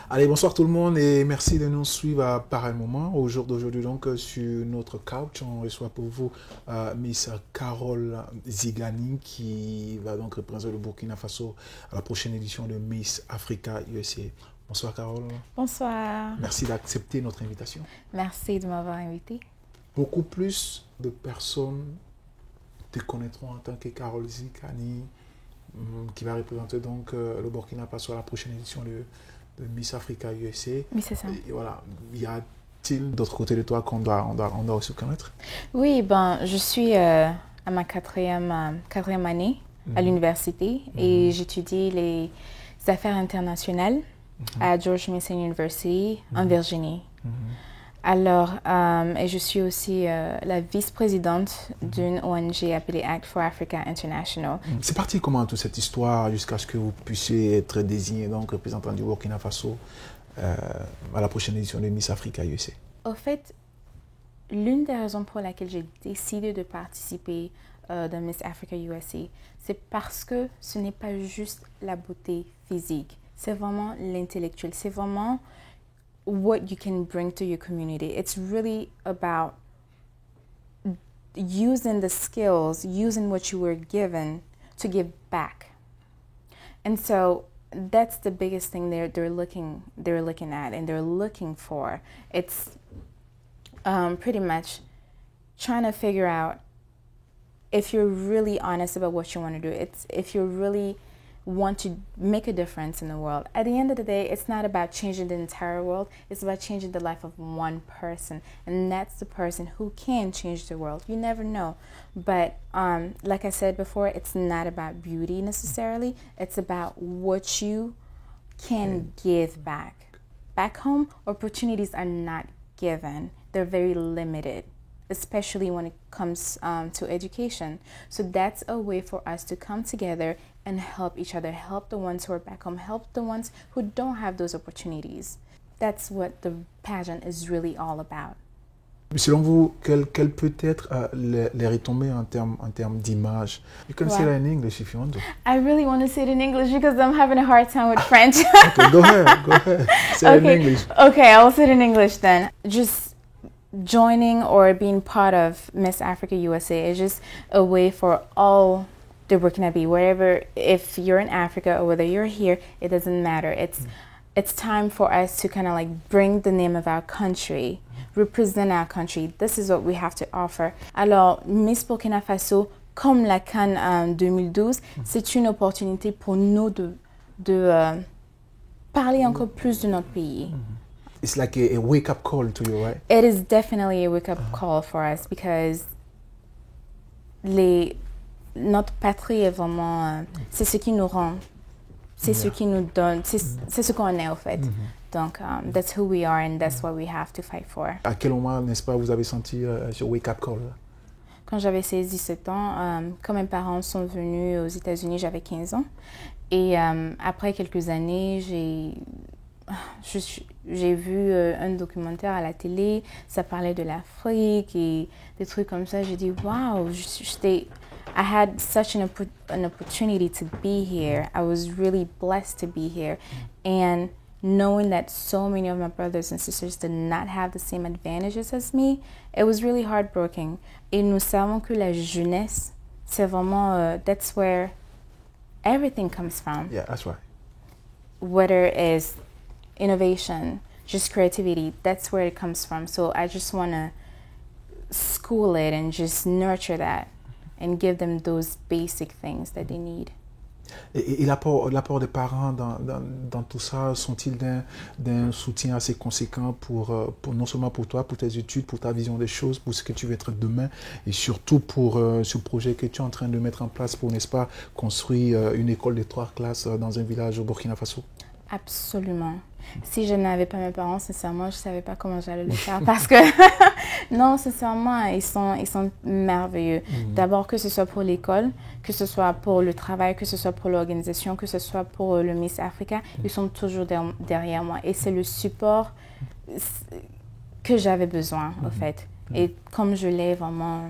Allez, bonsoir tout le monde et merci de nous suivre à pareil moment. Au jour d'aujourd'hui, donc, sur notre couch, on reçoit pour vous Miss Carole Zigani qui va donc représenter le Burkina Faso à la prochaine édition de Miss Africa USA. Bonsoir Carole. Bonsoir. Merci d'accepter notre invitation. Merci de m'avoir invité. Beaucoup plus de personnes te connaîtront en tant que Carole Zigani qui va représenter donc le Burkina Faso à la prochaine édition de Miss Africa USA. Oui, c'est ça. Et voilà, y a-t-il d'autres côtés de toi qu'on doit aussi connaître? Oui, je suis à ma quatrième année à l'université et j'étudie les affaires internationales à George Mason University en Virginie. Alors, et je suis aussi la vice-présidente d'une ONG appelée Act for Africa International. C'est parti comment toute cette histoire jusqu'à ce que vous puissiez être désigné donc représentant du Burkina Faso à la prochaine édition de Miss Africa USA? Au fait, l'une des raisons pour laquelle j'ai décidé de participer dans Miss Africa USA, c'est parce que ce n'est pas juste la beauté physique, c'est vraiment l'intellectuel, c'est vraiment what you can bring to your community. It's really about using the skills, using what you were given to give back. And so that's the biggest thing they're looking at and they're looking for. It's pretty much trying to figure out if you're really honest about what you want to do. It's if you really want to make a difference in the world. At the end of the day, it's not about changing the entire world. It's about changing the life of one person. And that's the person who can change the world. You never know. But like I said before, it's not about beauty necessarily. It's about what you can give back. Back home, opportunities are not given. They're very limited, especially when it comes to education. So that's a way for us to come together and help each other, help the ones who are back home, help the ones who don't have those opportunities. That's what the pageant is really all about. Selon vous, quelles peut être les retombées en termes d'image? You can say that in English if you want to. I really want to say it in English because I'm having a hard time with French. Okay, go ahead. Say it in English. Okay, I'll say it in English then. Just joining or being part of Miss Africa USA is just a way for all the Burkinabe, wherever, if you're in Africa or whether you're here, it doesn't matter. It's time for us to kind of like bring the name of our country, represent our country. This is what we have to offer. Alors, Miss Burkina Faso, comme la CAN 2012, c'est une opportunité pour nous de parler encore plus de notre pays. It's like a wake-up call to you, right? It is definitely a wake-up call for us because notre patrie est vraiment, c'est ce qui nous rend, c'est ce qui nous donne, c'est ce qu'on est au fait. Donc, that's who we are and that's what we have to fight for. À quel moment, n'est-ce pas, vous avez senti ce wake-up call? Quand j'avais 16-17 ans, quand mes parents sont venus aux États-Unis, j'avais 15 ans. Et après quelques années, j'ai vu un documentaire à la télé, ça parlait de l'Afrique et des trucs comme ça. J'ai dit, wow, I had such an opportunity to be here. I was really blessed to be here. And knowing that so many of my brothers and sisters did not have the same advantages as me, it was really heartbreaking. Et nous savons que la jeunesse, c'est vraiment, that's where everything comes from. Yeah, that's right. Whether it's innovation, just creativity, that's where it comes from. So I just want to school it and just nurture that and give them those basic things that they need. Et l'apport des parents dans tout ça, sont-ils d'un soutien assez conséquent pour non seulement pour toi, pour tes études, pour ta vision des choses, pour ce que tu veux être demain, et surtout pour ce projet que tu es en train de mettre en place pour, n'est-ce pas, construire une école de 3 classes dans un village au Burkina Faso? Absolument. Si je n'avais pas mes parents, sincèrement, je ne savais pas comment j'allais le faire parce que, non, sincèrement, ils sont merveilleux. D'abord, que ce soit pour l'école, que ce soit pour le travail, que ce soit pour l'organisation, que ce soit pour le Miss Africa, ils sont toujours derrière moi. Et c'est le support que j'avais besoin, en fait. Et comme je l'ai vraiment,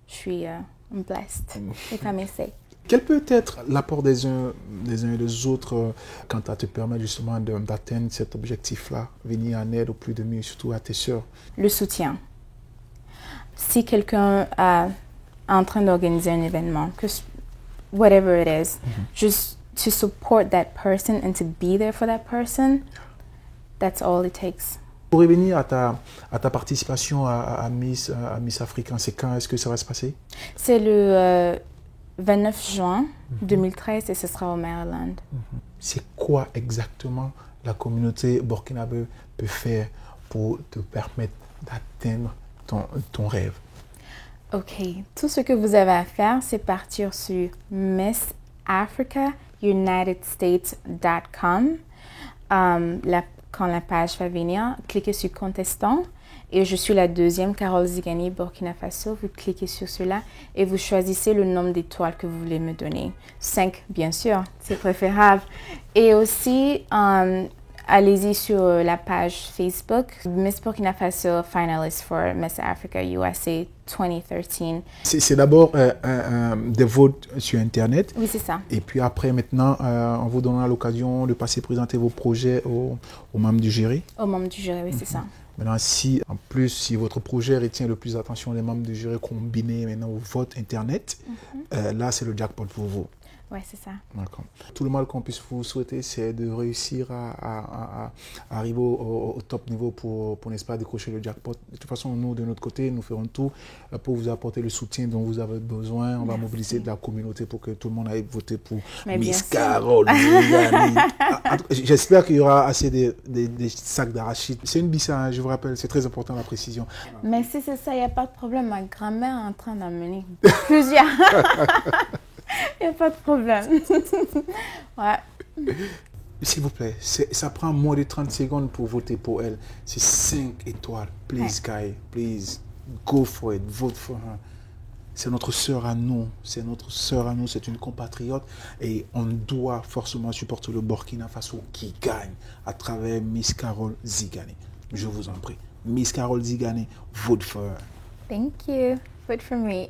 je suis blessed, if I may say. Quel peut être l'apport des uns et des autres quant à te permettre justement d'atteindre cet objectif-là, venir en aide aux plus démunis, surtout à tes sœurs? Le soutien. Si quelqu'un est en train d'organiser un événement, whatever it is, just to support that person and to be there for that person, that's all it takes. Pour revenir à ta participation à Miss Africain, c'est quand est-ce que ça va se passer? C'est le 29 juin 2013 et ce sera au Maryland. C'est quoi exactement la communauté burkinabé peut faire pour te permettre d'atteindre ton rêve? Ok, tout ce que vous avez à faire, c'est partir sur MissAfricaUnitedStates.com. Quand la page va venir, cliquez sur contestant et je suis la deuxième, Carole Zigani, Burkina Faso. Vous cliquez sur cela et vous choisissez le nombre d'étoiles que vous voulez me donner. 5, bien sûr, c'est préférable. Et aussi, allez-y sur la page Facebook, Miss Burkina Faso Finalist for Miss Africa USA 2013. C'est d'abord des votes sur Internet. Oui, c'est ça. Et puis après, maintenant, on vous donnera l'occasion de passer présenter vos projets aux membres du jury. Aux membres du jury, oui, c'est ça. Maintenant, si votre projet retient le plus d'attention des membres du jury combiné maintenant au vote Internet, là, c'est le jackpot pour vous. Oui, c'est ça. D'accord. Tout le mal qu'on puisse vous souhaiter, c'est de réussir à arriver au top niveau pour n'est-ce pas, décrocher le jackpot. De toute façon, nous, de notre côté, nous ferons tout pour vous apporter le soutien dont vous avez besoin. On va mobiliser de la communauté pour que tout le monde aille voter pour Miss Carole Zigani. J'espère qu'il y aura assez des sacs d'arachide. C'est une bissa, je vous rappelle, c'est très important la précision. Mais si c'est ça, il n'y a pas de problème. Ma grand-mère est en train d'amener plusieurs. Il n'y a pas de problème. Ouais. S'il vous plaît, ça prend moins de 30 secondes pour voter pour elle. C'est 5 étoiles. Please, Kai, please, go for it, vote for her. C'est notre sœur à nous, c'est une compatriote et on doit forcément supporter le Burkina Faso qui gagne à travers Miss Carole Zigani. Je vous en prie. Miss Carole Zigani, vote for her. Thank you. Vote for me.